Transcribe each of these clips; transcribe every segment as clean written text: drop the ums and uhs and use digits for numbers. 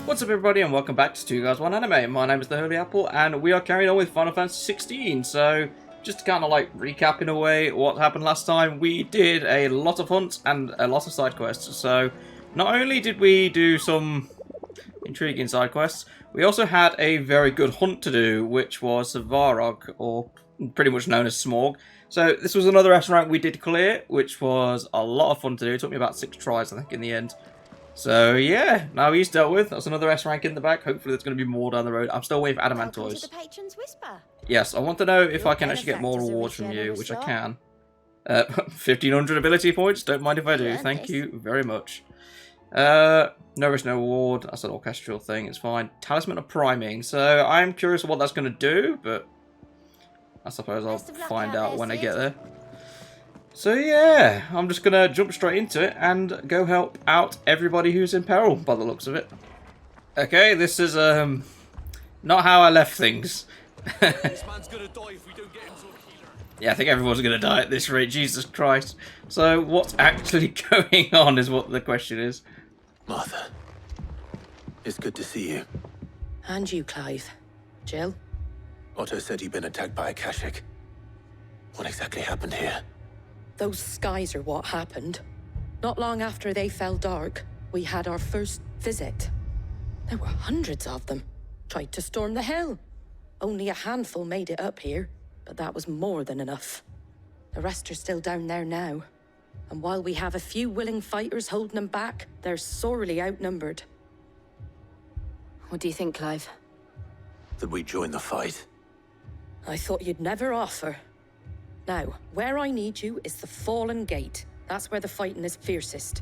What's up everybody and welcome back to 2 Guys 1 Anime. My name is the Holy Apple and we are carrying on with Final Fantasy XVI. So, just to kind of like recap in a way what happened last time, we did a lot of hunts and a lot of side quests. So, not only did we do some intriguing side quests, we also had a very good hunt to do, which was Varog, or pretty much known as Smorg. So, this was another restaurant we did clear, which was a lot of fun to do. It took me about 6 tries, I think, in the end. So yeah, now he's dealt with. That's another S rank in the back. Hopefully there's going to be more down the road. I'm still waiting for Adamantoise. The patron's whisper. Yes, I want to know if I can actually get more rewards from you, which I can. 1500 ability points. Don't mind if I do. Thank you very much. No risk, no reward. That's an orchestral thing. It's fine. Talisman of priming. So I'm curious what that's going to do, but I suppose I'll find out when I get there. So yeah, I'm just going to jump straight into it and go help out everybody who's in peril, by the looks of it. Okay, this is not how I left things. This man's gonna die if we don't get him to a healer. Yeah, I think everyone's going to die at this rate, Jesus Christ. So what's actually going on is what the question is. Martha, it's good to see you. And you, Clive. Jill? Otto said you'd been attacked by Akeshic. What exactly happened here? Those skies are what happened. Not long after they fell dark, we had our first visit. There were hundreds of them. Tried to storm the hill. Only a handful made it up here, but that was more than enough. The rest are still down there now. And while we have a few willing fighters holding them back, they're sorely outnumbered. What do you think, Clive? That we join the fight? I thought you'd never offer. Now, where I need you is the Fallen Gate. That's where the fighting is fiercest.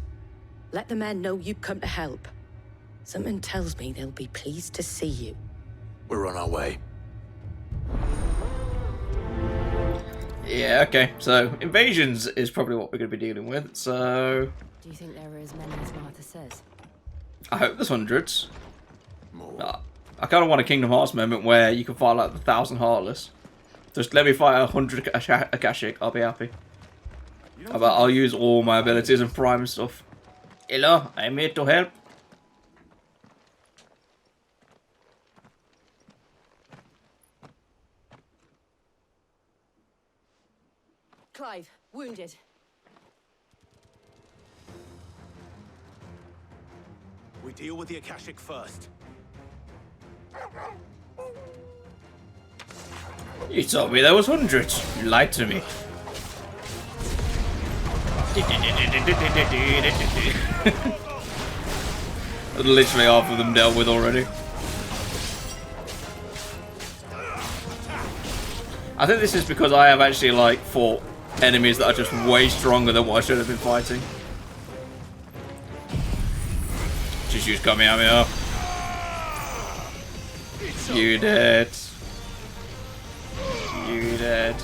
Let the men know you've come to help. Something tells me they'll be pleased to see you. We're on our way. Yeah, okay. So, invasions is probably what we're going to be dealing with, so... Do you think there are as many as Martha says? I hope there's hundreds. More. I kind of want a Kingdom Hearts moment where you can fight like the 1,000 Heartless. Just let me fight 100 Akeshic, I'll be happy. I'll use all my abilities and prime stuff. Hello, I'm here to help. Clive, wounded. We deal with the Akashic first. You told me there was hundreds. You lied to me. Literally half of them dealt with already. I think this is because I have actually like fought enemies that are just way stronger than what I should have been fighting. Just use Kamehameha. You dead. You dead.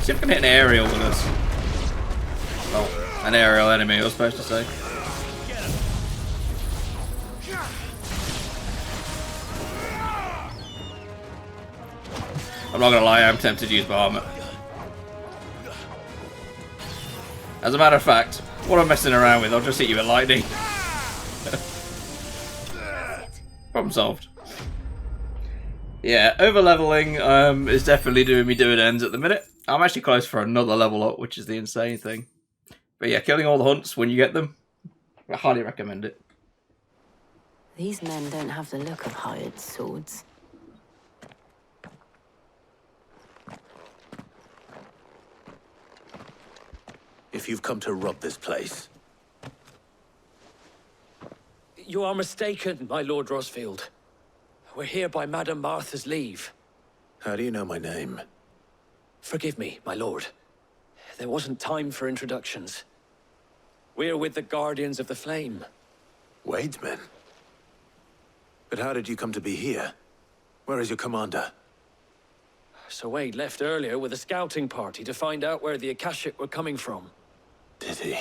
See if I can hit an aerial with us. Oh, an aerial enemy, I was supposed to say. I'm not gonna lie, I'm tempted to use Bahamut. As a matter of fact, what I'm messing around with, I'll just hit you with lightning. Problem solved. Yeah, over-leveling is definitely doing me dividends at the minute. I'm actually close for another level up, which is the insane thing. But yeah, killing all the hunts when you get them, I highly recommend it. These men don't have the look of hired swords. If you've come to rob this place, You are mistaken, my Lord Rosfield. We're here by Madame Martha's leave. how do you know my name? Forgive me, my lord. There wasn't time for introductions. We're with the Guardians of the Flame. Wade's men? But how did you come to be here? Where is your commander? Sir Wade left earlier with a scouting party to find out where the Akashic were coming from. Did he?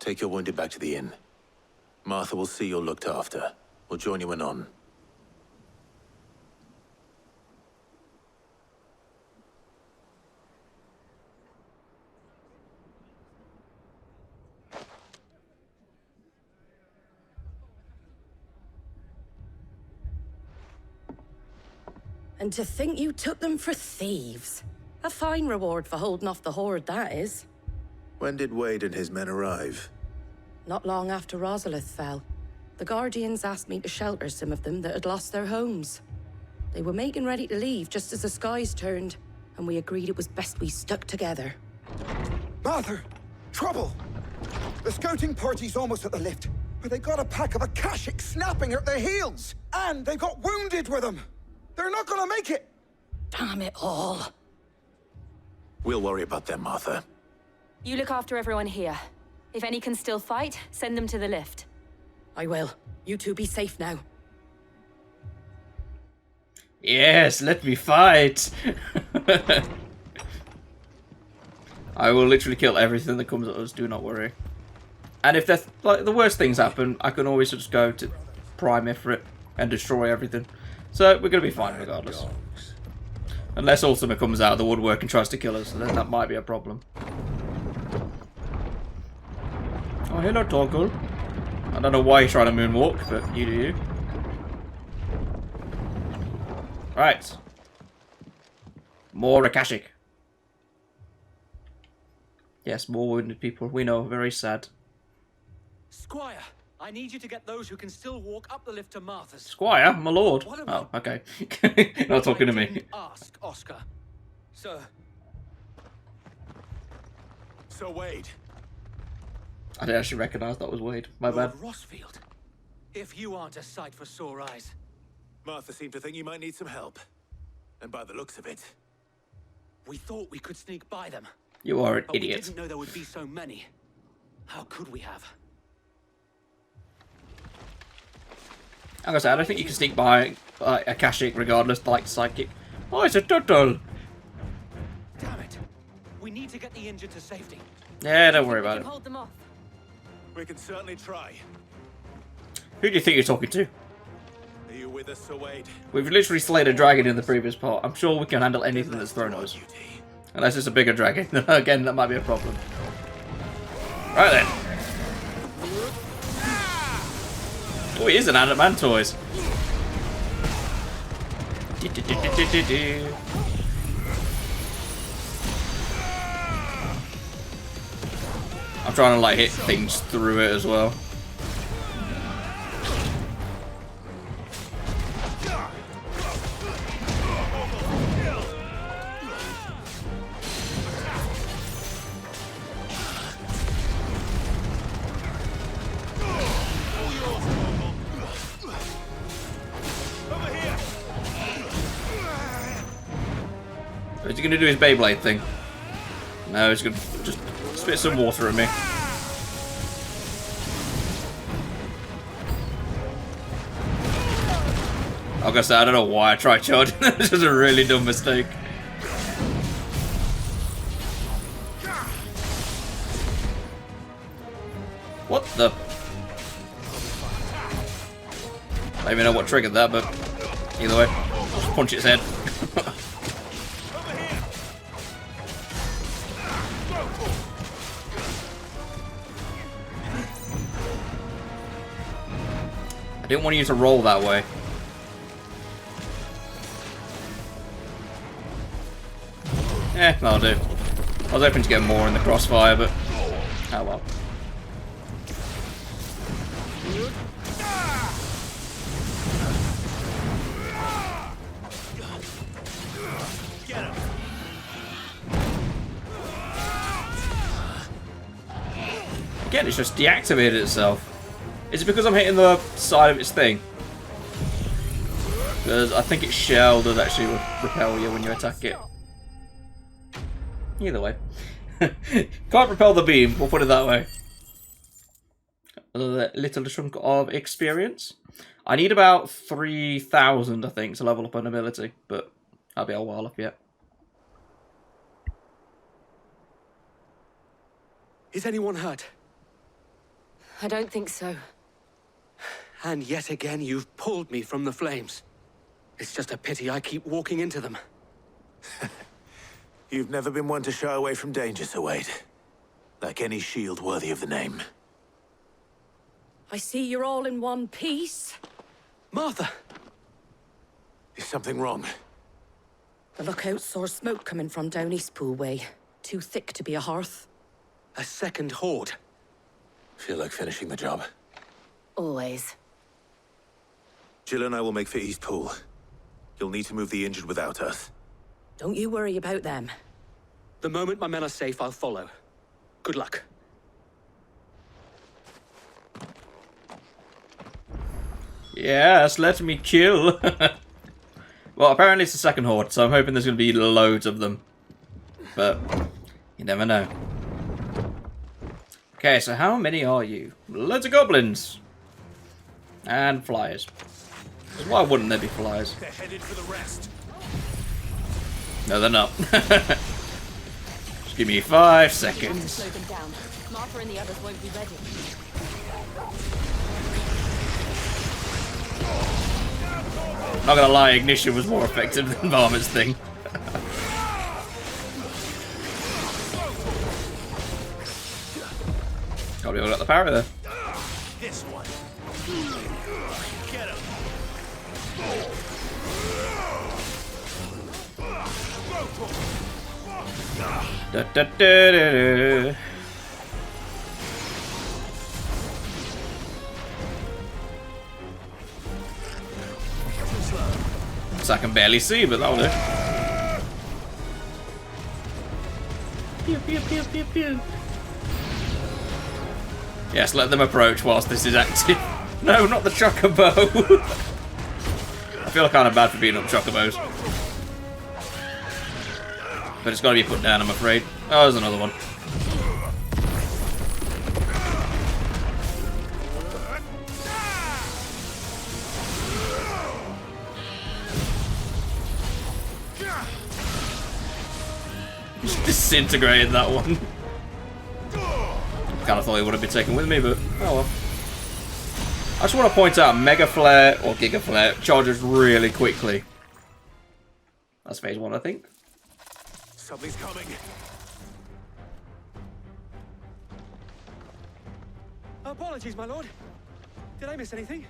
Take your wounded back to the inn. Martha will see you're looked after. We'll join you anon. And to think you took them for thieves. A fine reward for holding off the horde, that is. When did Wade and his men arrive? Not long after Rosalith fell, the Guardians asked me to shelter some of them that had lost their homes. They were making ready to leave just as the skies turned, and we agreed it was best we stuck together. Martha! Trouble! The scouting party's almost at the lift, but they got a pack of Akeshic snapping at their heels! And they got wounded with them! They're not gonna make it! Damn it all. We'll worry about them, Martha. You look after everyone here. If any can still fight, send them to the lift. I will. You two be safe now. Yes, let me fight. I will literally kill everything that comes at us, do not worry. And if like the worst things happen, I can always just go to Prime Ifrit and destroy everything. So we're gonna be fine regardless. Unless Ultima comes out of the woodwork and tries to kill us, then that might be a problem. Oh, hello, Torgal. I don't know why you're trying to moonwalk, but you do you. Right. More Akeshic. Yes, more wounded people. We know, very sad. Squire, I need you to get those who can still walk up the lift to Martha's. Squire, my lord. What Oh, about- okay. Not talking to I me. didn't ask, Oscar. Sir, So Wade, I didn't actually recognise that was Wade. My bad. Lord Rossfield, if you aren't a sight for sore eyes. Martha seemed to think you might need some help. And by the looks of it, We thought we could sneak by them, You are an but we idiot. didn't know there would be so many. How could we have? Like I said, I don't think you can sneak by Akeshic regardless, like Psychic. Oh, it's a turtle! Damn it. We need to get the injured to safety. Yeah, don't worry We about can it. hold them off. we can certainly try. Who do you think you're talking to? Are you with us, Sir Wade? We've literally slayed a dragon in the previous part. I'm sure we can handle anything that's thrown at us. Duty. Unless it's a bigger dragon. Again, that might be a problem. Right then. Oh, he is an adamantoise. I'm trying to like hit things through it as well. Is he going to do his Beyblade thing? No, he's going to just spit some water at me. Like I said, I don't know why I tried charging. This was a really dumb mistake. What the? I don't even know what triggered that, but either way, just punch its head. I didn't want you to roll that way. Eh, that'll do. I was hoping to get more in the crossfire, but oh well. Again, it's just deactivated itself. Is it because I'm hitting the side of its thing? Because I think its shell does actually repel you when you attack it. Either way. Can't repel the beam, we'll put it that way. A little chunk of experience. I need about 3,000, I think, to level up an ability, but I'll be a while off yet. Is anyone hurt? I don't think so. And yet again, you've pulled me from the flames. It's just a pity I keep walking into them. You've never been one to shy away from danger, Sir Wade. Like any shield worthy of the name. I see you're all in one piece. Martha! Is something wrong? The lookout saw smoke coming from down Eastpool way. Too thick to be a hearth. A second horde. Feel like finishing the job. Always. Jill and I will make for Eastpool. You'll need to move the injured without us. Don't you worry about them. The moment my men are safe, I'll follow. Good luck. Yes, let me kill. Well, apparently it's the second horde, so I'm hoping there's going to be loads of them. But you never know. Okay, so how many are you? Loads of goblins. And flyers. 'Cause why wouldn't there be flyers? They're headed for the rest. No, they're not. Just give me 5 seconds. Slow them down. Martha and the others won't be ready. Not gonna lie, Ignition was more effective than Varmint's thing. God, we all got the power there. This one. Get him. Da, da, da, da, da. So I can barely see, but that'll do. Pew, pew, pew, pew, pew. Yes, let them approach whilst this is active. No, not the Chocobo. I feel kind of bad for beating up Chocobos. But it's got to be put down, I'm afraid. Oh, there's another one. Just disintegrated that one. Kind of thought he would have been taken with me, but oh well. I just want to point out Mega Flare or Giga Flare charges really quickly. That's phase 1, I think. Something's coming. Apologies, my lord. Did I miss anything?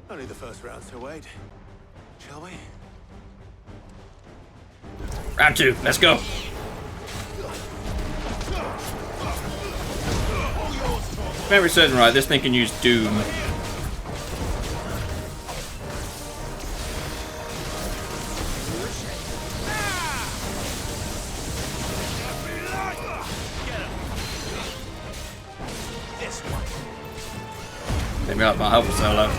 Only the first round, so wait. Shall we? Round 2, let's go. If memory serves me right, this thing can use Doom. Maybe I might help us solo.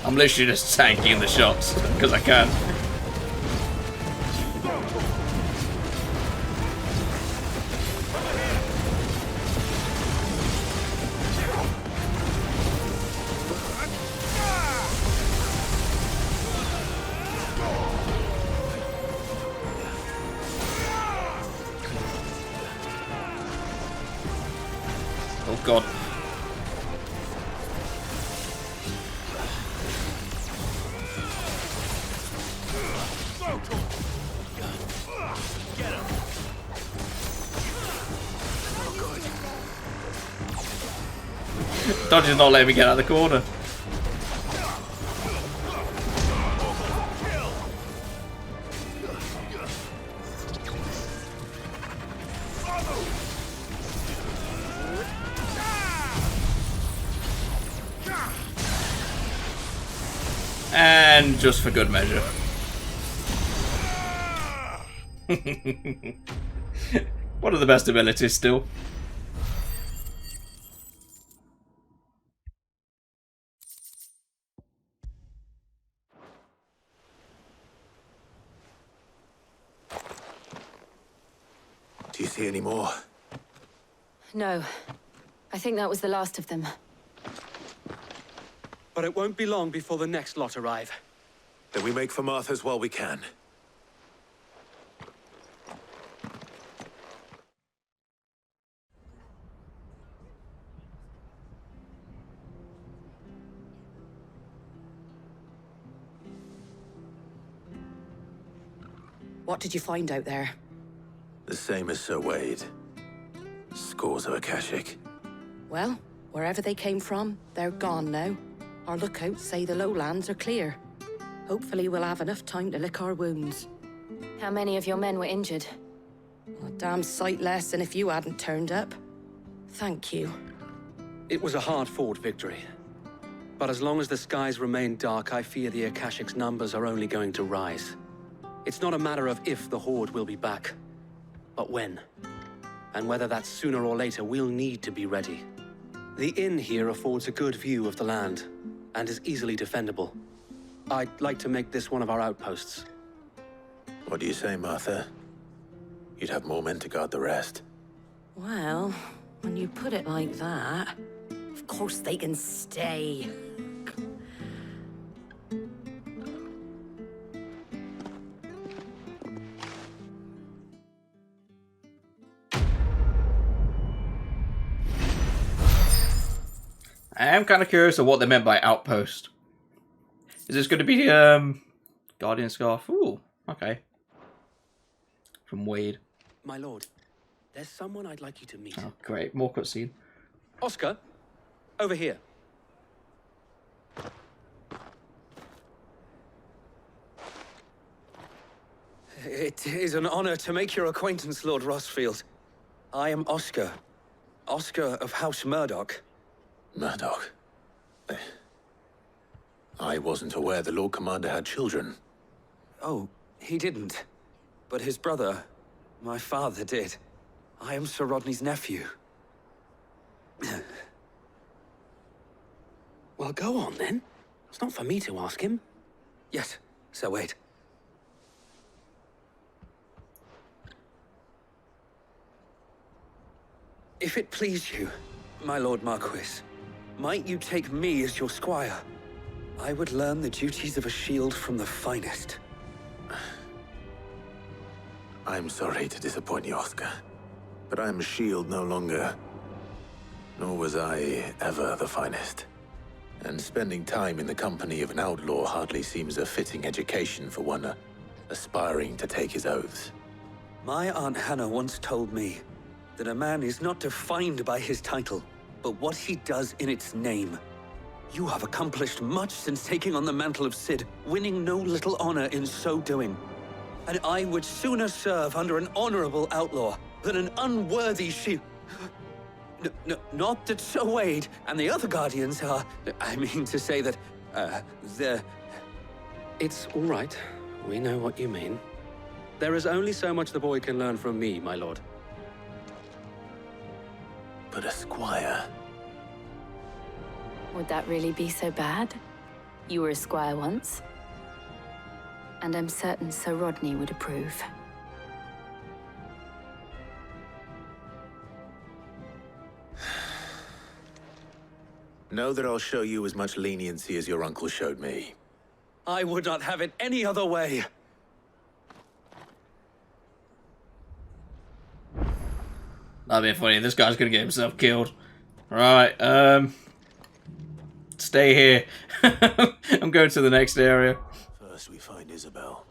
I'm literally just tanking the shots because I can. Oh god. Dodge is not letting me get out of the corner. And just for good measure. One of the best abilities still. Do you see any more? No. I think that was the last of them. But it won't be long before the next lot arrive. Then we make for Martha's while we can. What did you find out there? The same as Sir Wade. Scores of Akeshic. Well, wherever they came from, they're gone now. Our lookouts say the lowlands are clear. Hopefully we'll have enough time to lick our wounds. How many of your men were injured? A damn sight less than if you hadn't turned up. Thank you. It was a hard-fought victory. But as long as the skies remain dark, I fear the Akashic's numbers are only going to rise. It's not a matter of if the Horde will be back, but when. And whether that's sooner or later, we'll need to be ready. The inn here affords a good view of the land, and is easily defendable. I'd like to make this one of our outposts. What do you say, Martha? You'd have more men to guard the rest. Well, when you put it like that, of course they can stay. I am kind of curious of what they meant by outpost. Is this going to be Guardian Scarf? Ooh, okay. From Wade. My lord, there's someone I'd like you to meet. Oh, great. More cutscene. Oscar, over here. It is an honor to make your acquaintance, Lord Rossfield. I am Oscar. Oscar of House Murdoch. Murdoch. I wasn't aware the Lord Commander had children. Oh, he didn't. But his brother, my father, did. I am Sir Rodney's nephew. Well, go on then. It's not for me to ask him. Yes, Sir Wade. If it please you, my Lord Marquis, might you take me as your squire? I would learn the duties of a shield from the finest. I'm sorry to disappoint you, Oscar, but I'm a shield no longer. Nor was I ever the finest. And spending time in the company of an outlaw hardly seems a fitting education for one aspiring to take his oaths. My Aunt Hannah once told me that a man is not defined by his title, but what he does in its name. You have accomplished much since taking on the mantle of Cid, winning no little honor in so doing. And I would sooner serve under an honorable outlaw than an unworthy shield. Not that Sir Wade and the other Guardians are... I mean to say that, they're... It's all right. We know what you mean. There is only so much the boy can learn from me, my lord. But a squire... Would that really be so bad? You were a squire once. And I'm certain Sir Rodney would approve. Know that I'll show you as much leniency as your uncle showed me. I would not have it any other way. That'd be funny. This guy's gonna get himself killed. Right, stay here. I'm going to the next area. First we find Isabel.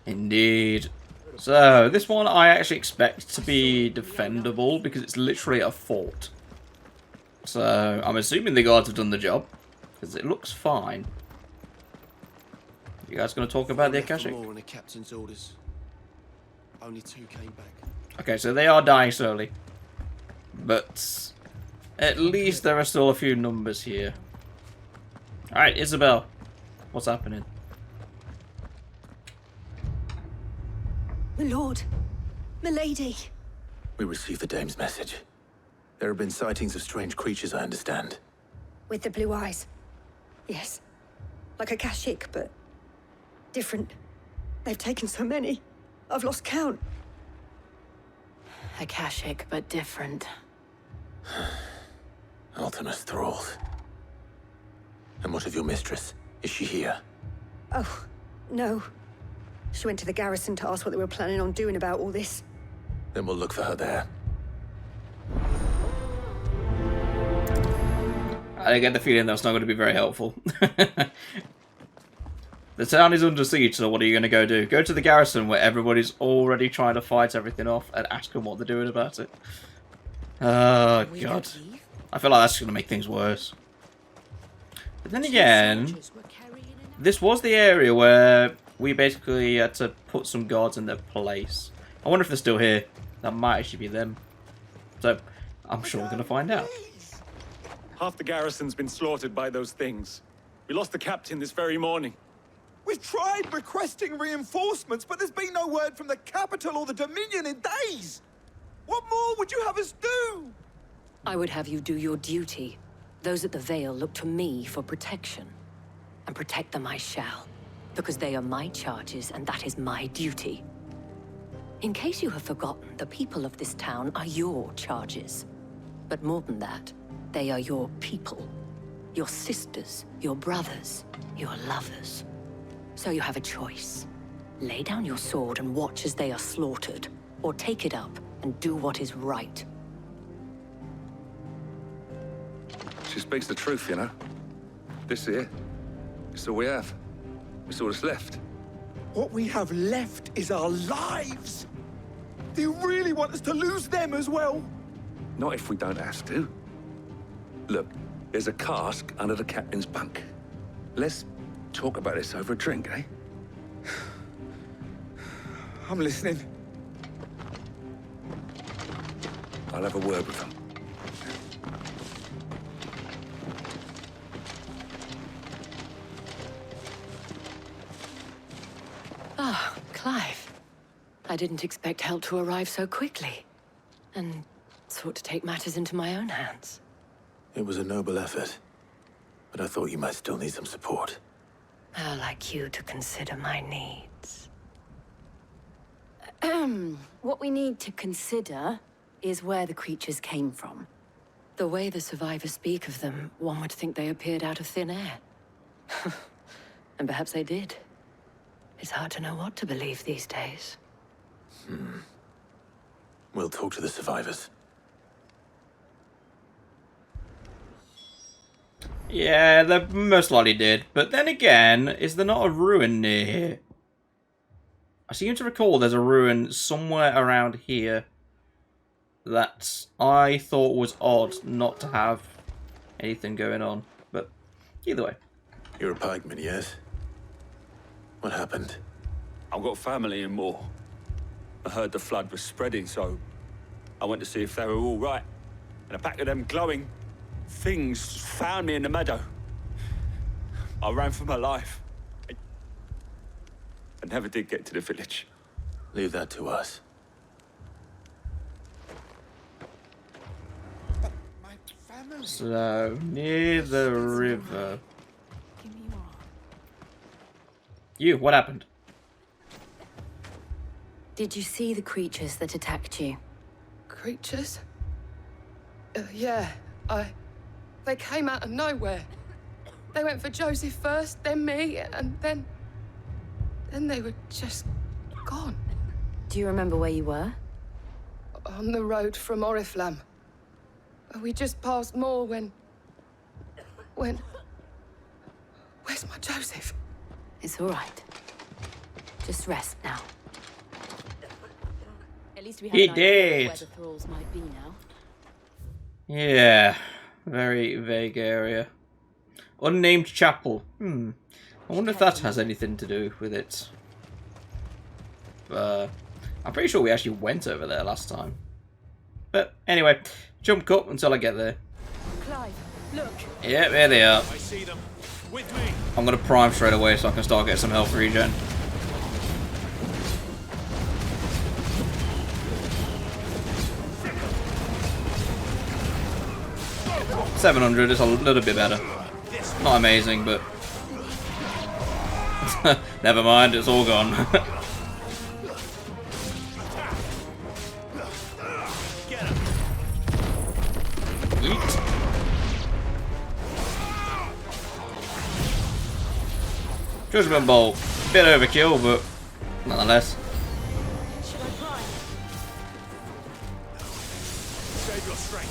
Indeed. So, this one I actually expect to be defendable because it's literally a fort. So, I'm assuming the guards have done the job because it looks fine. You guys going to talk about the Akeshic? More on the captain's orders. Only 2 came back. Okay, so they are dying slowly. But at least there are still a few numbers here. Alright, Isabel. What's happening? My lord, my lady. We received the dame's message. There have been sightings of strange creatures, I understand. With the blue eyes. Yes. Like Akeshic, but different. They've taken so many. I've lost count. Akashic, but different. Ultimus thralls. And what of your mistress? Is she here? Oh, no. She went to the garrison to ask what they were planning on doing about all this. Then we'll look for her there. I get the feeling that's not going to be very helpful. The town is under siege, so what are you going to go do? Go to the garrison where everybody's already trying to fight everything off and ask them what they're doing about it. Oh, We God. could leave. I feel like that's going to make things worse. But then again, Soldiers were carrying an this was the area where we basically had to put some guards in their place. I wonder if they're still here. That might actually be them. So, I'm sure we're going to find out. Half the garrison's been slaughtered by those things. We lost the captain this very morning. We've tried requesting reinforcements, but there's been no word from the capital or the Dominion in days. What more would you have us do? I would have you do your duty. Those at the Vale look to me for protection. And protect them I shall. Because they are my charges, and that is my duty. In case you have forgotten, the people of this town are your charges. But more than that, they are your people. Your sisters, your brothers, your lovers. So you have a choice. Lay down your sword and watch as they are slaughtered, or take it up and do what is right. She speaks the truth, you know. This here, it's all we have. It's all that's left. What we have left is our lives. Do you really want us to lose them as well? Not if we don't have to. Look, there's a cask under the captain's bunk. Let's talk about this over a drink, eh? I'm listening. I'll have a word with them. Ah, Clive. I didn't expect help to arrive so quickly. And sought to take matters into my own hands. It was a noble effort, but I thought you might still need some support. How like you to consider my needs. What we need to consider is where the creatures came from. The way the survivors speak of them, one would think they appeared out of thin air. And perhaps they did. It's hard to know what to believe these days. We'll talk to the survivors. Yeah, they most likely did. But then again, is there not a ruin near here? I seem to recall there's a ruin somewhere around here that I thought was odd not to have anything going on. But either way. You're a pikeman, yes? What happened? I've got family in Moor. I heard the flood was spreading, so I went to see if they were all right. And a pack of them glowing things found me in the meadow. I ran for my life. I never did get to the village. Leave that to us. My family. So, near the river. You, what happened? Did you see the creatures that attacked you? Creatures? Yeah, They came out of nowhere. They went for Joseph first, then me, and then they were just gone. Do you remember where you were? On the road from Oriflamme. We just passed Moor when... Where's my Joseph? It's all right. Just rest now. At least we have He an idea of where did. the thralls might be now. Yeah, very vague area. Unnamed chapel. I wonder if that has anything to do with it. I'm pretty sure we actually went over there last time. But anyway, jump cut until I get there. Clive, look. Yep, there they are. I see them. With me. I'm gonna prime straight away so I can start getting some health regen. $700 is a little bit better. Not amazing, but never mind, it's all gone. Yeet. Judgment Bolt. Bit overkill, but nonetheless.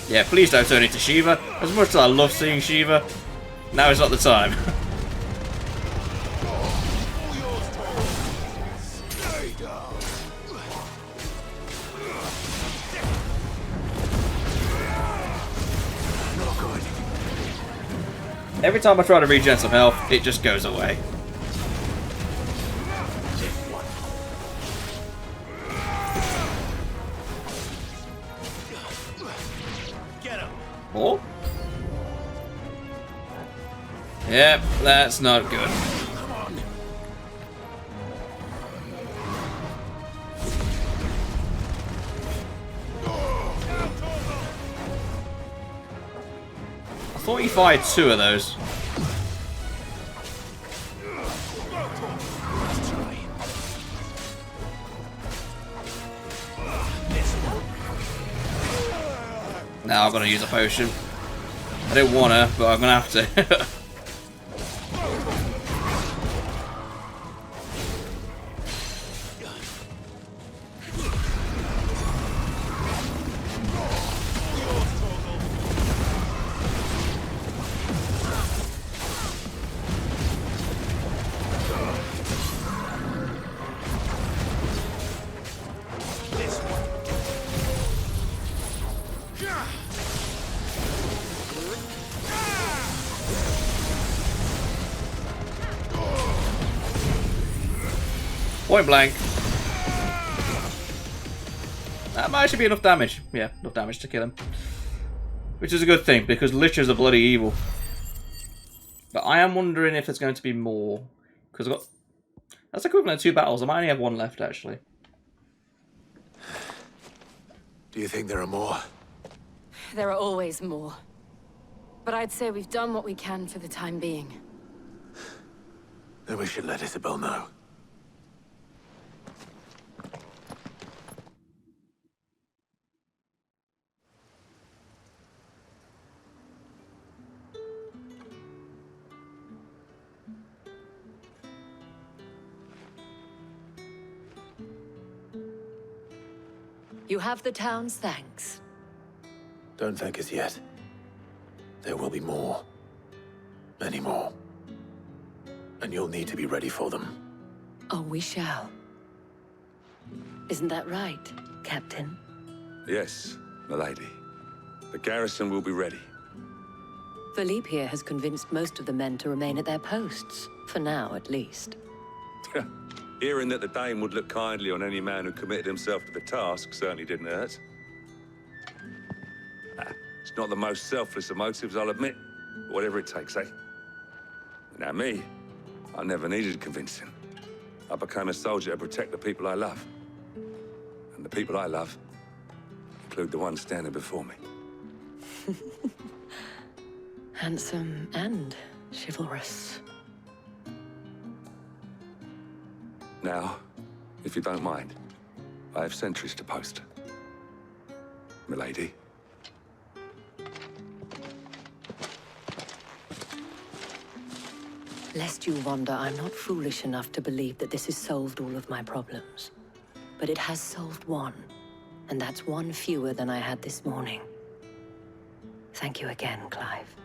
Yeah, please don't turn into Shiva. As much as I love seeing Shiva, now is not the time. Every time I try to regen some health, it just goes away. Get him. Oh? Yep, that's not good. I thought he fired 2 of those. Now I'm gonna use a potion. I didn't wanna, but I'm gonna have to. Point blank. That might actually be enough damage. Yeah, enough damage to kill him. Which is a good thing, because Lichers are bloody evil. But I am wondering if there's going to be more. Because I've got... That's equivalent to 2 battles. I might only have 1 left, actually. Do you think there are more? There are always more. But I'd say we've done what we can for the time being. Then we should let Isabel know. You have the town's thanks. Don't thank us yet. There will be more. Many more. And you'll need to be ready for them. Oh, we shall. Isn't that right, Captain? Yes, milady. The garrison will be ready. Philippe here has convinced most of the men to remain at their posts. For now, at least. Hearing that the Dane would look kindly on any man who committed himself to the task certainly didn't hurt. It's not the most selfless of motives, I'll admit. But whatever it takes, eh? Now me, I never needed convincing. I became a soldier to protect the people I love. And the people I love include the ones standing before me. Handsome and chivalrous. Now, if you don't mind, I have sentries to post. Milady. Lest you wonder, I'm not foolish enough to believe that this has solved all of my problems. But it has solved one, and that's 1 fewer than I had this morning. Thank you again, Clive.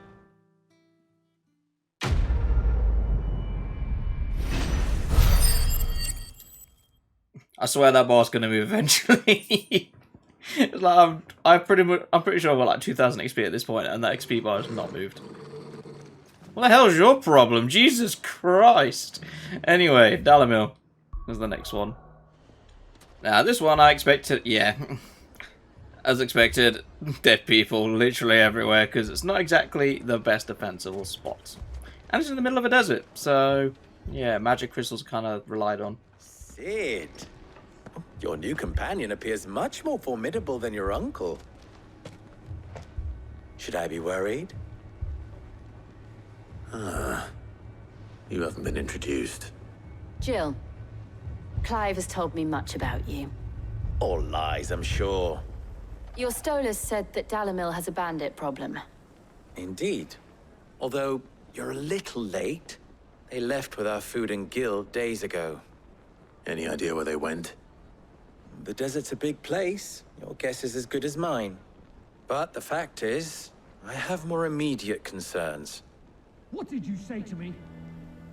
I swear that bar's gonna move eventually. It's like I'm pretty sure I've got like 2,000 XP at this point, and that XP bar has not moved. What the hell's your problem? Jesus Christ! Anyway, Dalimil is the next one. Now this one I expected, yeah, as expected, dead people literally everywhere because it's not exactly the best defensible spot, and it's in the middle of a desert, so yeah, magic crystals kind of relied on. Cid, your new companion appears much more formidable than your uncle. Should I be worried? You haven't been introduced. Jill, Clive has told me much about you. All lies, I'm sure. Your Stolas said that Dalimil has a bandit problem. Indeed. Although, you're a little late. They left with our food and guild days ago. Any idea where they went? The desert's a big place. Your guess is as good as mine. But the fact is, I have more immediate concerns. What did you say to me?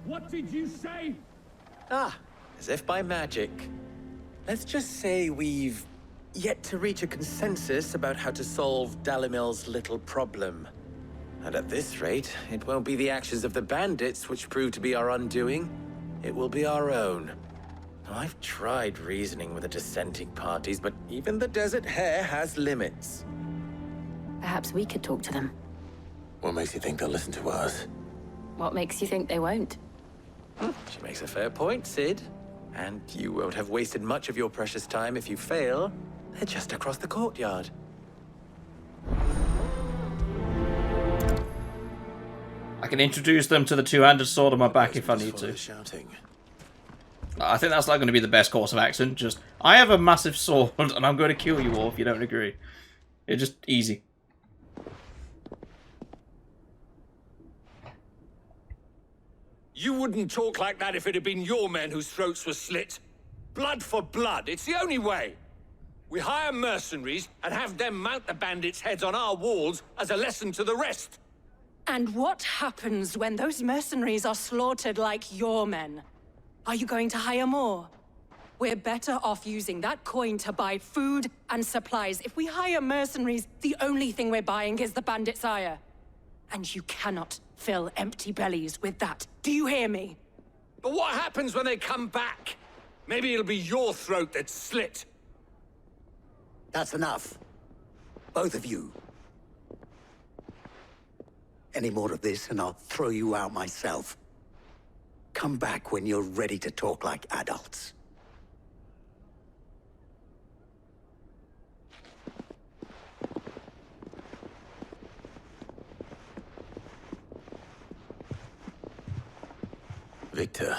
What did you say? Ah, as if by magic. Let's just say we've yet to reach a consensus about how to solve Dalimil's little problem. And at this rate, it won't be the actions of the bandits which prove to be our undoing. It will be our own. I've tried reasoning with the dissenting parties, but even the Desert Hare has limits. Perhaps we could talk to them. What makes you think they'll listen to us? What makes you think they won't? She makes a fair point, Sid. And you won't have wasted much of your precious time if you fail. They're just across the courtyard. I can introduce them to the two-handed sword on my back if I need to. Shouting. I think that's like going to be the best course of action. Just, I have a massive sword and I'm going to kill you all if you don't agree. It's just easy. You wouldn't talk like that if it had been your men whose throats were slit. Blood for blood, it's the only way. We hire mercenaries and have them mount the bandits' heads on our walls as a lesson to the rest. And what happens when those mercenaries are slaughtered like your men? Are you going to hire more? We're better off using that coin to buy food and supplies. If we hire mercenaries, the only thing we're buying is the bandits' ire. And you cannot fill empty bellies with that. Do you hear me? But what happens when they come back? Maybe it'll be your throat that's slit. That's enough. Both of you. Any more of this and I'll throw you out myself. Come back when you're ready to talk like adults. Victor.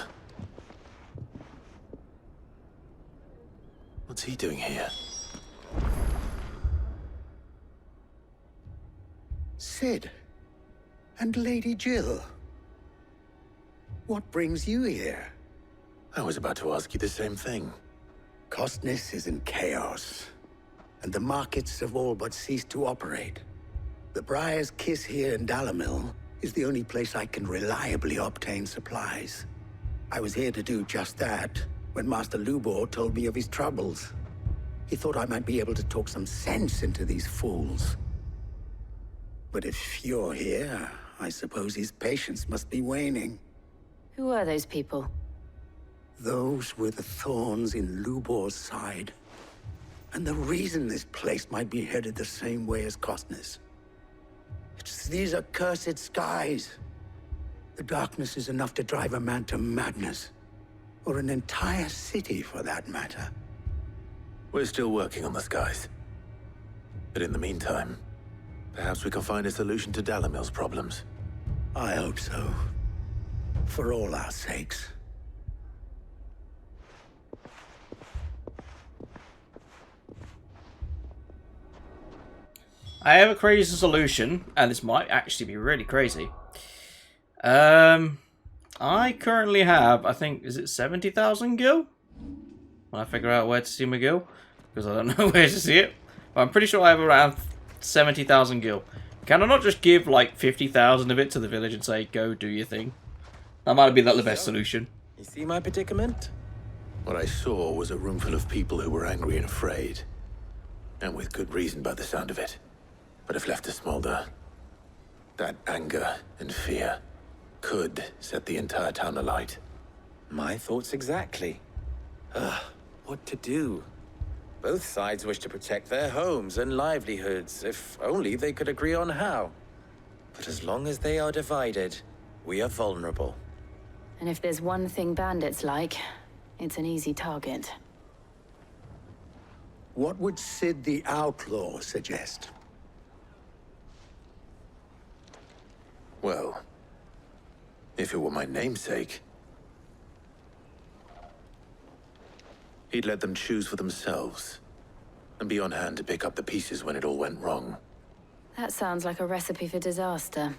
What's he doing here? Sid. And Lady Jill. What brings you here? I was about to ask you the same thing. Costness is in chaos, and the markets have all but ceased to operate. The Briar's Kiss here in Dalamil is the only place I can reliably obtain supplies. I was here to do just that when Master Lubor told me of his troubles. He thought I might be able to talk some sense into these fools. But if you're here, I suppose his patience must be waning. Who are those people? Those were the thorns in Lubor's side. And the reason this place might be headed the same way as Costness. It's these accursed skies. The darkness is enough to drive a man to madness. Or an entire city, for that matter. We're still working on the skies. But in the meantime, perhaps we can find a solution to Dalamil's problems. I hope so. For all our sakes. I have a crazy solution, and this might actually be really crazy. I currently have, I think, is it 70,000 gil? When I figure out where to see my gil, because I don't know where to see it. But I'm pretty sure I have around 70,000 gil. Can I not just give like 50,000 of it to the village and say, go do your thing? That might be the best solution. You see my predicament? What I saw was a room full of people who were angry and afraid. And with good reason by the sound of it. But if left to smolder, that anger and fear could set the entire town alight. My thoughts exactly. What to do? Both sides wish to protect their homes and livelihoods, if only they could agree on how. But as long as they are divided, we are vulnerable. And if there's one thing bandits like, it's an easy target. What would Sid the Outlaw suggest? Well, if it were my namesake, he'd let them choose for themselves and be on hand to pick up the pieces when it all went wrong. That sounds like a recipe for disaster.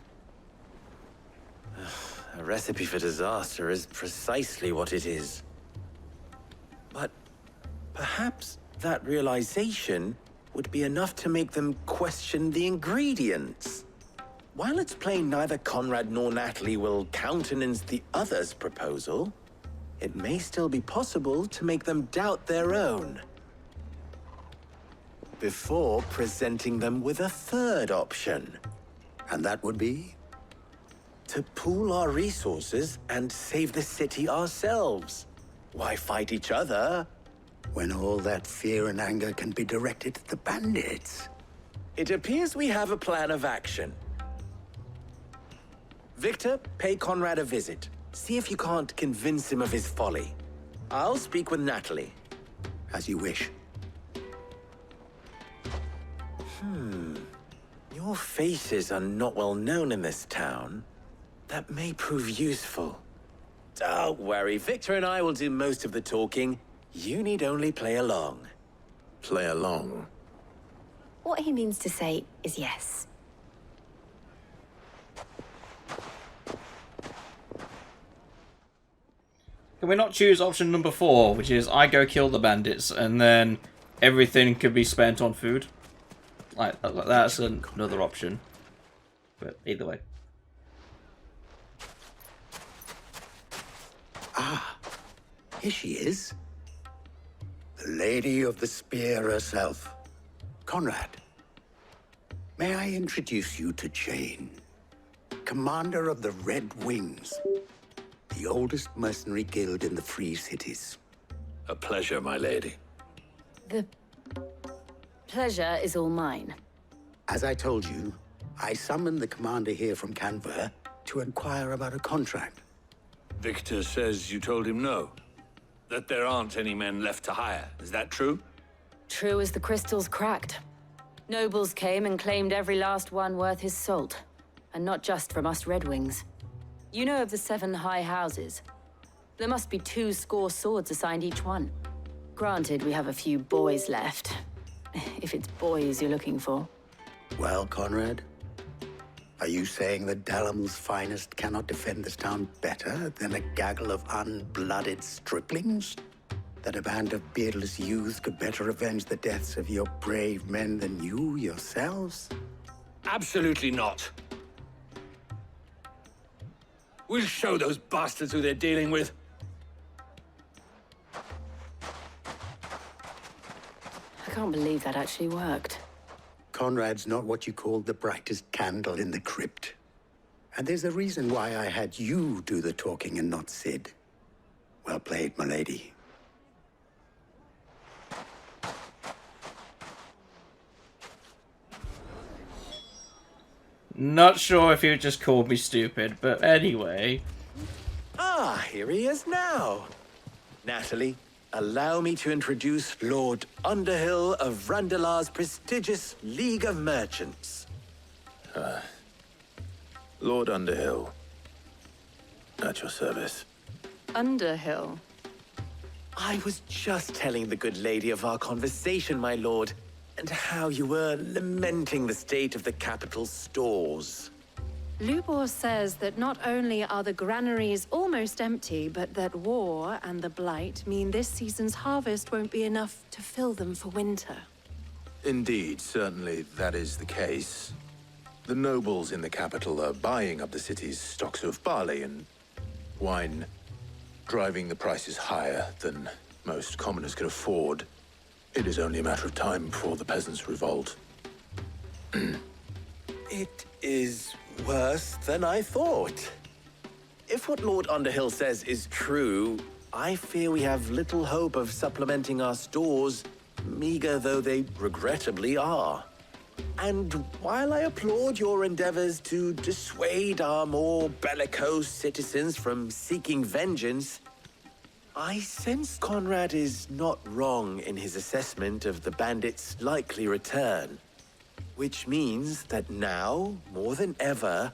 A recipe for disaster is precisely what it is. But perhaps that realization would be enough to make them question the ingredients. While it's plain neither Conrad nor Natalie will countenance the other's proposal, it may still be possible to make them doubt their own. Before presenting them with a third option. And that would be? To pool our resources and save the city ourselves. Why fight each other? When all that fear and anger can be directed at the bandits. It appears we have a plan of action. Victor, pay Conrad a visit. See if you can't convince him of his folly. I'll speak with Natalie. As you wish. Your faces are not well known in this town. That may prove useful. Don't worry, Victor and I will do most of the talking. You need only play along. Play along? What he means to say is yes. Can we not choose option number 4, which is I go kill the bandits, and then everything could be spent on food? Like, that's another option. But either way. Ah, here she is. The Lady of the Spear herself. Conrad, may I introduce you to Jane, commander of the Red Wings, the oldest mercenary guild in the Free Cities. A pleasure, my lady. The pleasure is all mine. As I told you, I summoned the commander here from Canberra to inquire about a contract. Victor says you told him no. That there aren't any men left to hire. Is that true? True as the crystals cracked. Nobles came and claimed every last one worth his salt. And not just from us Red Wings. You know of the 7 high houses. There must be 2 swords assigned each one. Granted, we have a few boys left. If it's boys you're looking for. Well, Conrad, are you saying that Dalamil's finest cannot defend this town better than a gaggle of unblooded striplings? That a band of beardless youths could better avenge the deaths of your brave men than you yourselves? Absolutely not. We'll show those bastards who they're dealing with. I can't believe that actually worked. Conrad's not what you called the brightest candle in the crypt. And there's a reason why I had you do the talking and not Sid. Well played, my lady. Not sure if you just called me stupid, but anyway. Ah, here he is now. Natalie, allow me to introduce Lord Underhill of Randalar's prestigious League of Merchants. Lord Underhill. At your service. Underhill? I was just telling the good lady of our conversation, my lord, and how you were lamenting the state of the capital's stores. Lubor says that not only are the granaries almost empty, but that war and the Blight mean this season's harvest won't be enough to fill them for winter. Indeed, certainly that is the case. The nobles in the capital are buying up the city's stocks of barley and wine, driving the prices higher than most commoners can afford. It is only a matter of time before the peasants revolt. It is worse than I thought. If what Lord Underhill says is true, I fear we have little hope of supplementing our stores, meager though they regrettably are. And while I applaud your endeavors to dissuade our more bellicose citizens from seeking vengeance, I sense Conrad is not wrong in his assessment of the bandits' likely return. Which means that now, more than ever,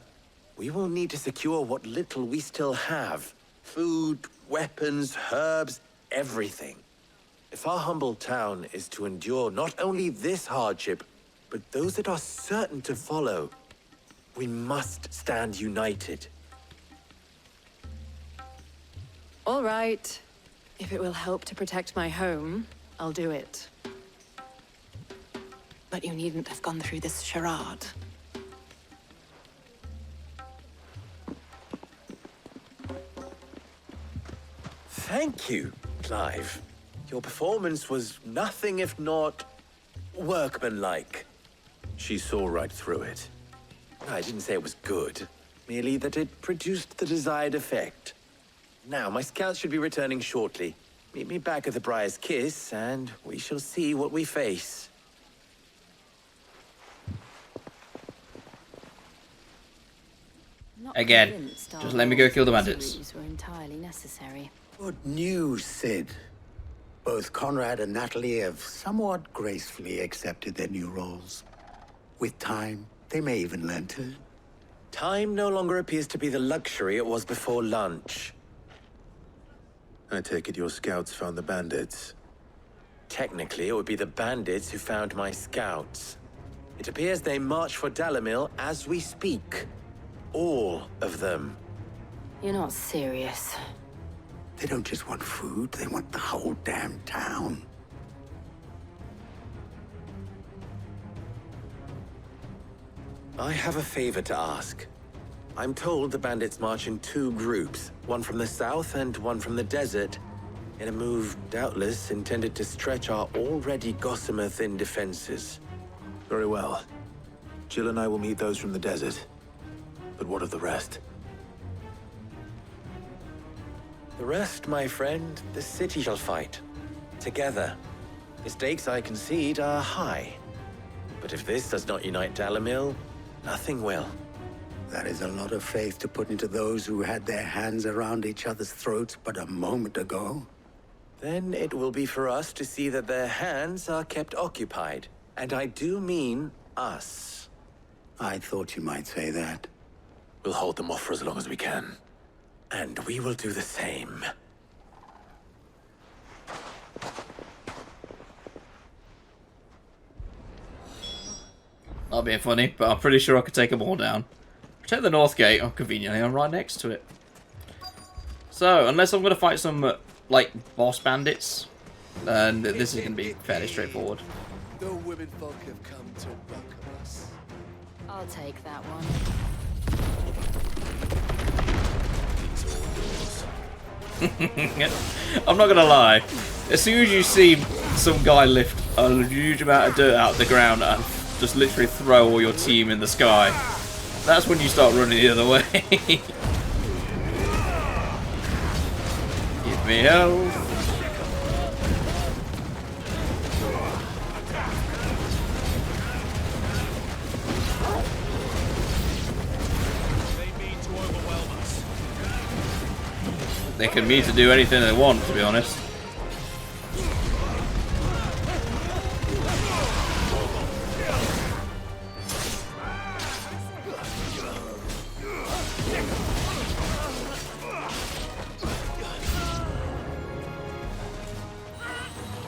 we will need to secure what little we still have. Food, weapons, herbs, everything. If our humble town is to endure not only this hardship, but those that are certain to follow, we must stand united. All right. If it will help to protect my home, I'll do it. But you needn't have gone through this charade. Thank you, Clive. Your performance was nothing if not workmanlike. She saw right through it. I didn't say it was good. Merely that it produced the desired effect. Now, my scouts should be returning shortly. Meet me back at the Briar's Kiss, and we shall see what we face. Not Again, convinced our just let me go kill the roles bandits. were entirely necessary. Good news, Sid. Both Conrad and Natalie have somewhat gracefully accepted their new roles. With time, they may even learn to. Time no longer appears to be the luxury it was before lunch. I take it your scouts found the bandits. Technically, it would be the bandits who found my scouts. It appears they march for Dalamil as we speak. All of them. You're not serious. They don't just want food, they want the whole damn town. I have a favor to ask. I'm told the bandits march in 2 groups, one from the south and one from the desert, in a move doubtless intended to stretch our already gossamer-thin defenses. Very well. Jill and I will meet those from the desert. But what of the rest? The rest, my friend, the city shall fight. Together. The stakes, I concede, are high. But if this does not unite Dalamil, nothing will. That is a lot of faith to put into those who had their hands around each other's throats but a moment ago. Then it will be for us to see that their hands are kept occupied. And I do mean us. I thought you might say that. We'll hold them off for as long as we can. And we will do the same. Not being funny, but I'm pretty sure I could take them all down. Protect the north gate. Oh, conveniently, I'm right next to it. So, unless I'm going to fight some, like, boss bandits, then this is going to be fairly straightforward. The women folk have come to welcome us. I'll take that one. I'm not going to lie. As soon as you see some guy lift a huge amount of dirt out of the ground and just literally throw all your team in the sky, that's when you start running the other way. Give me health. They can mean to do anything they want, to be honest.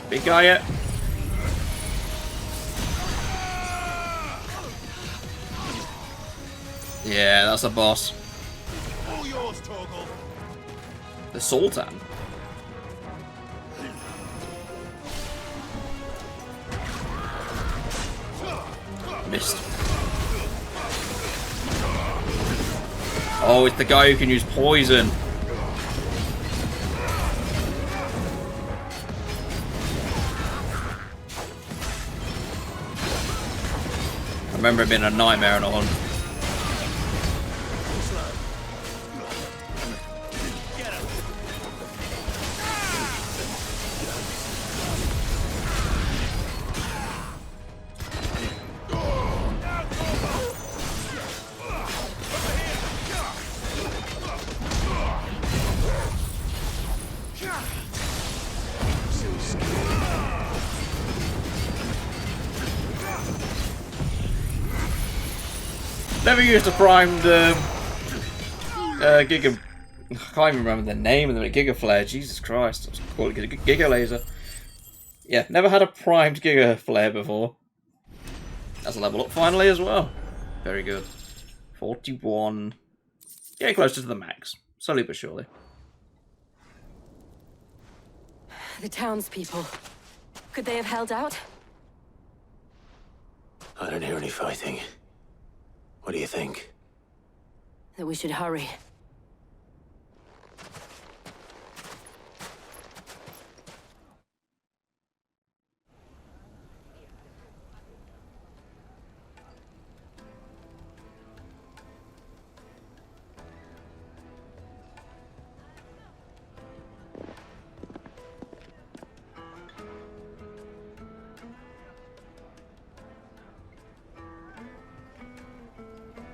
Big guy yet? Yeah, that's a boss. All yours, Torgal. The Sultan. Missed. Oh, it's the guy who can use poison. I remember it being a nightmare in a hunt. Never used a primed Giga. I can't even remember the name of them. Giga Flare. Jesus Christ. I was calling it Giga Laser. Yeah, never had a primed Giga Flare before. That's a level up finally as well. Very good. 41. Getting closer to the max. Slowly but surely. The townspeople. Could they have held out? I don't hear any fighting. What do you think? That we should hurry.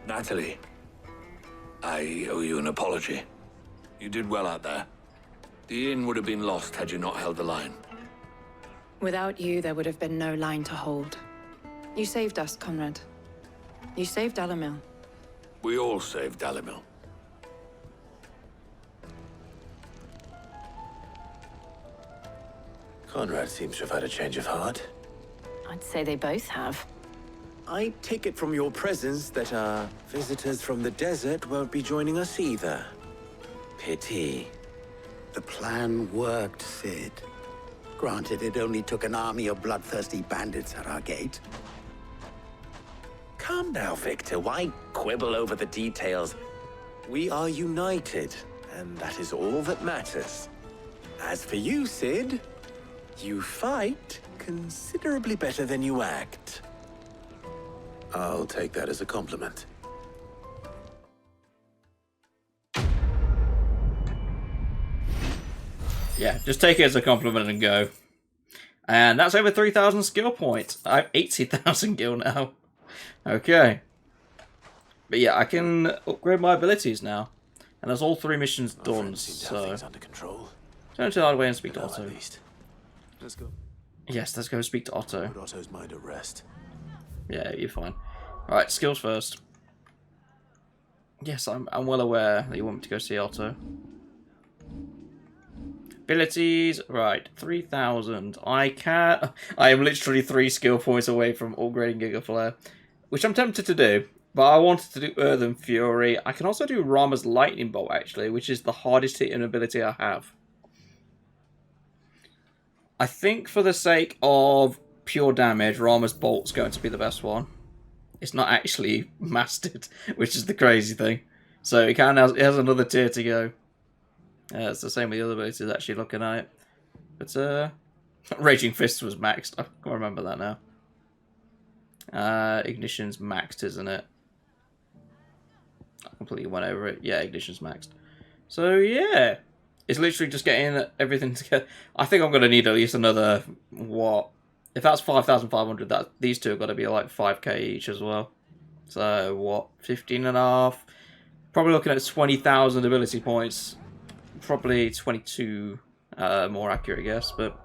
Natalie, I owe you an apology. You did well out there. The inn would have been lost had you not held the line. Without you, there would have been no line to hold. You saved us, Conrad. You saved Dalamil. We all saved Dalamil. Conrad seems to have had a change of heart. I'd say they both have. I take it from your presence that our visitors from the desert won't be joining us either. Pity. The plan worked, Sid. Granted, it only took an army of bloodthirsty bandits at our gate. Calm now, Victor. Why quibble over the details? We are united, and that is all that matters. As for you, Sid, you fight considerably better than you act. I'll take that as a compliment. Yeah, just take it as a compliment and go. And that's over 3,000 skill points. I have 80,000 gil now. Okay. But yeah, I can upgrade my abilities now. And that's all 3 missions done, so... Under control. Turn to the other way and speak to Otto. Let's go. Yes, let's go speak to Otto. Put Otto's mind at rest. Yeah, you're fine. Alright, skills first. Yes, I'm well aware that you want me to go see Otto. Abilities, right, 3,000. I am literally 3 skill points away from upgrading Giga Flare, which I'm tempted to do, but I wanted to do Earthen Fury. I can also do Rama's Lightning Bolt, actually, which is the hardest hitting ability I have. I think for the sake of pure damage, Rama's Bolt's going to be the best one. It's not actually mastered, which is the crazy thing. So it has another tier to go. It's the same with the other abilities, actually, looking at it. But, Raging Fist was maxed. I can't remember that now. Ignition's maxed, isn't it? I completely went over it. Yeah, Ignition's maxed. So, yeah. It's literally just getting everything together. I think I'm going to need at least another, what? If that's 5,500, these two have got to be like 5k each as well. So, what? 15.5? Probably looking at 20,000 ability points. Probably 22, more accurate guess, but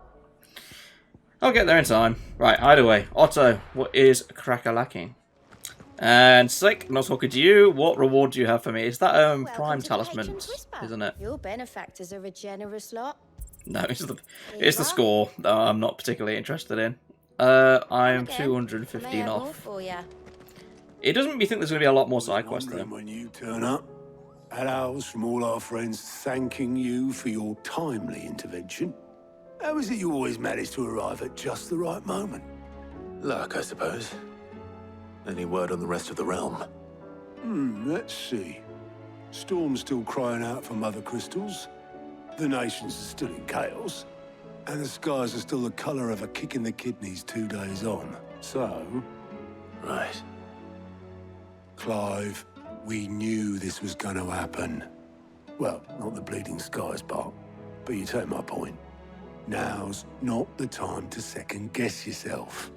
I'll get there in time. Right, either way, Otto, what is cracker lacking? And Sick, not talking to you, what reward do you have for me? Is that Prime Talisman, isn't it? Your benefactors are a generous lot. No, it's the score that I'm not particularly interested in. I am 215 off. It doesn't make me think there's going to be a lot more side quests though. When you turn up, hellos from all our friends thanking you for your timely intervention. How is it you always manage to arrive at just the right moment? Luck, I suppose. Any word on the rest of the realm? Let's see. Storm's still crying out for mother crystals. The nations are still in chaos. And the skies are still the colour of a kick in the kidneys 2 days on. So... Right. Clive, we knew this was going to happen. Well, not the bleeding skies part, but you take my point. Now's not the time to second-guess yourself.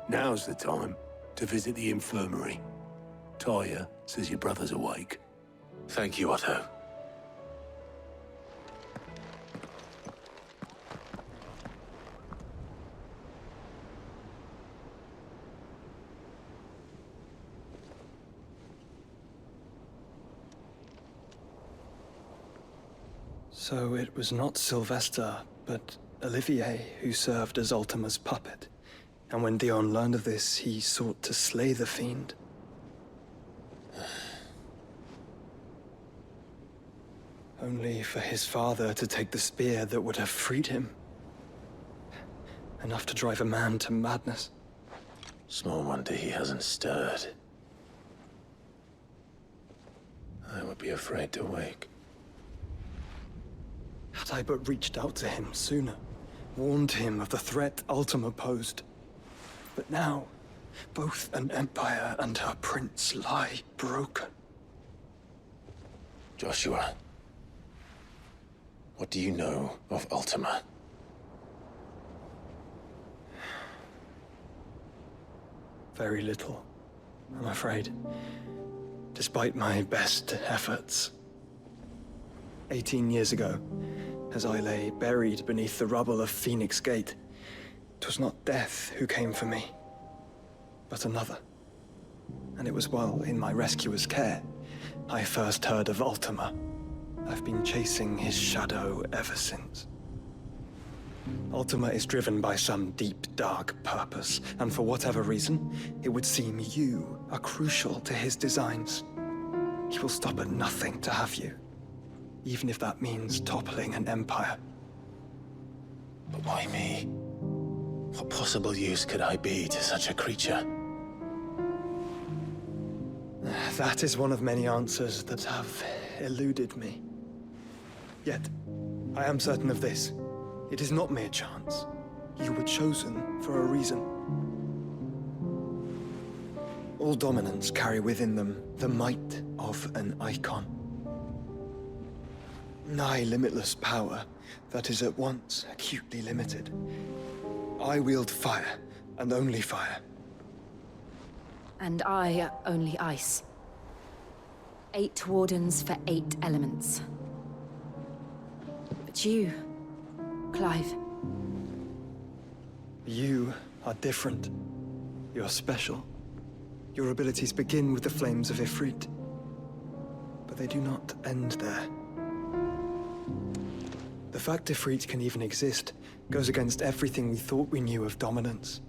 Now's the time to visit the infirmary. Tyre says your brother's awake. Thank you, Otto. So it was not Sylvester, but Olivier who served as Ultima's puppet. And when Dion learned of this, he sought to slay the fiend. Only for his father to take the spear that would have freed him. Enough to drive a man to madness. Small wonder he hasn't stirred. I would be afraid to wake. Had I but reached out to him sooner, warned him of the threat Ultima posed. But now, both an empire and her prince lie broken. Joshua, what do you know of Ultima? Very little, I'm afraid. despite my best efforts. 18 years ago, as I lay buried beneath the rubble of Phoenix Gate, 'twas not death who came for me, but another. And it was while in my rescuer's care, I first heard of Ultima. I've been chasing his shadow ever since. Ultima is driven by some deep, dark purpose, and for whatever reason, it would seem you are crucial to his designs. He will stop at nothing to have you, even if that means toppling an empire. But why me? What possible use could I be to such a creature? That is one of many answers that have eluded me. Yet, I am certain of this. It is not mere chance. You were chosen for a reason. All dominants carry within them the might of an Eikon. Nigh limitless power that is at once acutely limited. I wield fire, and only fire. And I only ice. 8 wardens for 8 elements. But you, Clive. You are different. You're special. Your abilities begin with the flames of Ifrit. But they do not end there. The fact Ifrit can even exist goes against everything we thought we knew of dominance.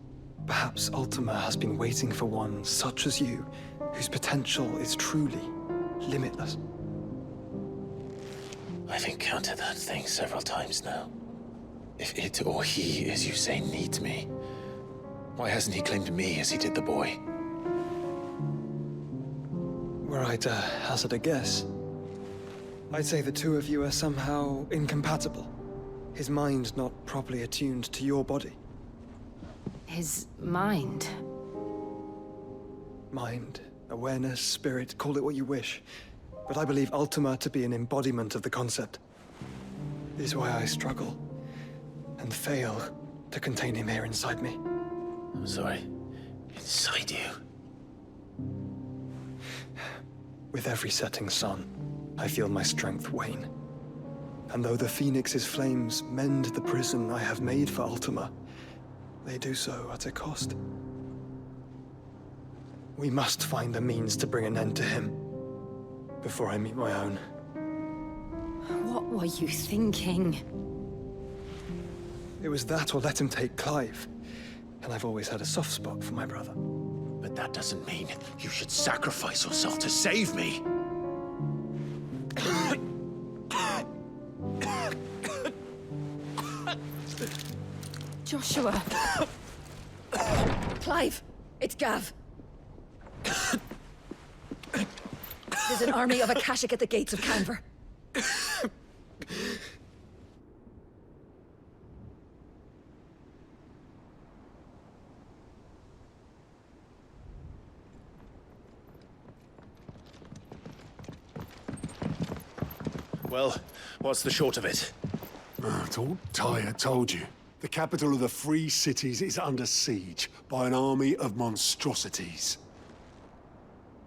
Perhaps Ultima has been waiting for one such as you, whose potential is truly limitless. I've encountered that thing several times now. If it or he, as you say, needs me, why hasn't he claimed me as he did the boy? Were I to hazard a guess, I'd say the two of you are somehow incompatible. His mind not properly attuned to your body. His mind? Mind, awareness, spirit, call it what you wish. But I believe Ultima to be an embodiment of the concept. This is why I struggle and fail to contain him here inside me. I'm sorry. Inside you? With every setting sun, I feel my strength wane. And though the Phoenix's flames mend the prison I have made for Ultima, they do so at a cost. We must find a means to bring an end to him before I meet my own. What were you thinking? It was that or let him take Clive. And I've always had a soft spot for my brother. But that doesn't mean you should sacrifice yourself to save me. Joshua! Clive! It's Gav! There's an army of Akeshic at the gates of Canver. Well, what's the short of it? I thought Tyre told you. The capital of the Free Cities is under siege by an army of monstrosities.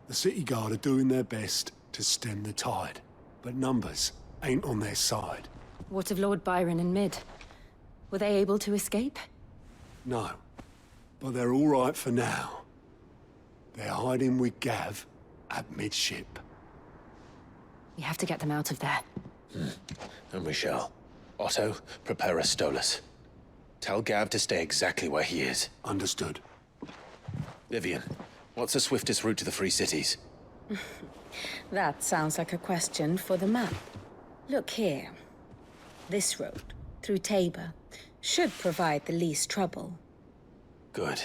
The city guard are doing their best to stem the tide, but numbers ain't on their side. What of Lord Byron and Mid? Were they able to escape? No, but they're all right for now. They're hiding with Gav at midship. We have to get them out of there. And we shall. Otto, prepare a Stolas. Tell Gav to stay exactly where he is. Understood. Vivian, what's the swiftest route to the Free Cities? That sounds like a question for the map. Look here. This road, through Tabor, should provide the least trouble. Good.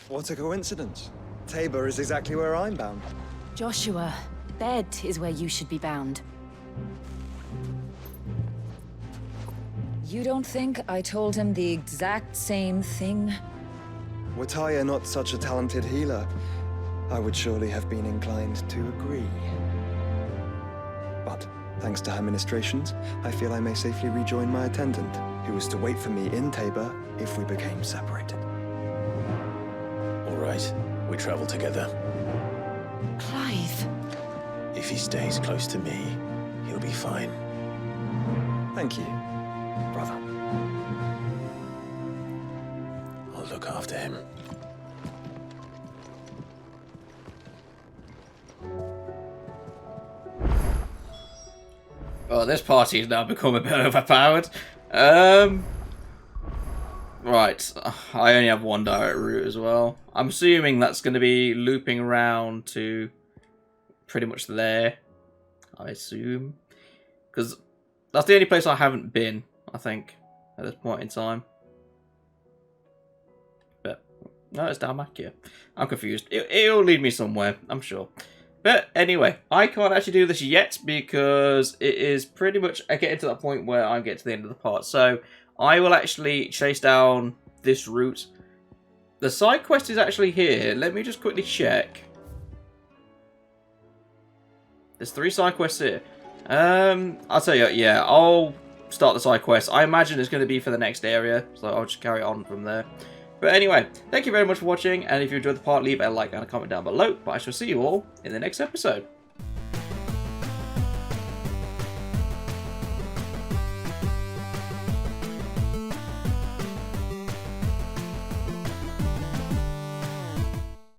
What a coincidence. Tabor is exactly where I'm bound. Joshua, bed is where you should be bound. You don't think I told him the exact same thing? Were Tyre not such a talented healer, I would surely have been inclined to agree. But, thanks to her ministrations, I feel I may safely rejoin my attendant, who was to wait for me in Tabor if we became separated. All right, we travel together. Clive. If he stays close to me, he'll be fine. Thank you, brother. I'll look after him. Oh, this party has now become a bit overpowered. Right, I only have one direct route as well. I'm assuming that's going to be looping around to pretty much there, I assume. Because that's the only place I haven't been, I think, at this point in time. But, no, it's down back here. I'm confused. It'll lead me somewhere, I'm sure. But anyway, I can't actually do this yet because it is pretty much getting to that point where I get to the end of the part. So I will actually chase down this route. The side quest is actually here. Let me just quickly check. There's 3 side quests here. I'll tell you, yeah, I'll start the side quest. I imagine it's going to be for the next area, so I'll just carry on from there. But anyway, thank you very much for watching, and if you enjoyed the part, leave a like and a comment down below. But I shall see you all in the next episode.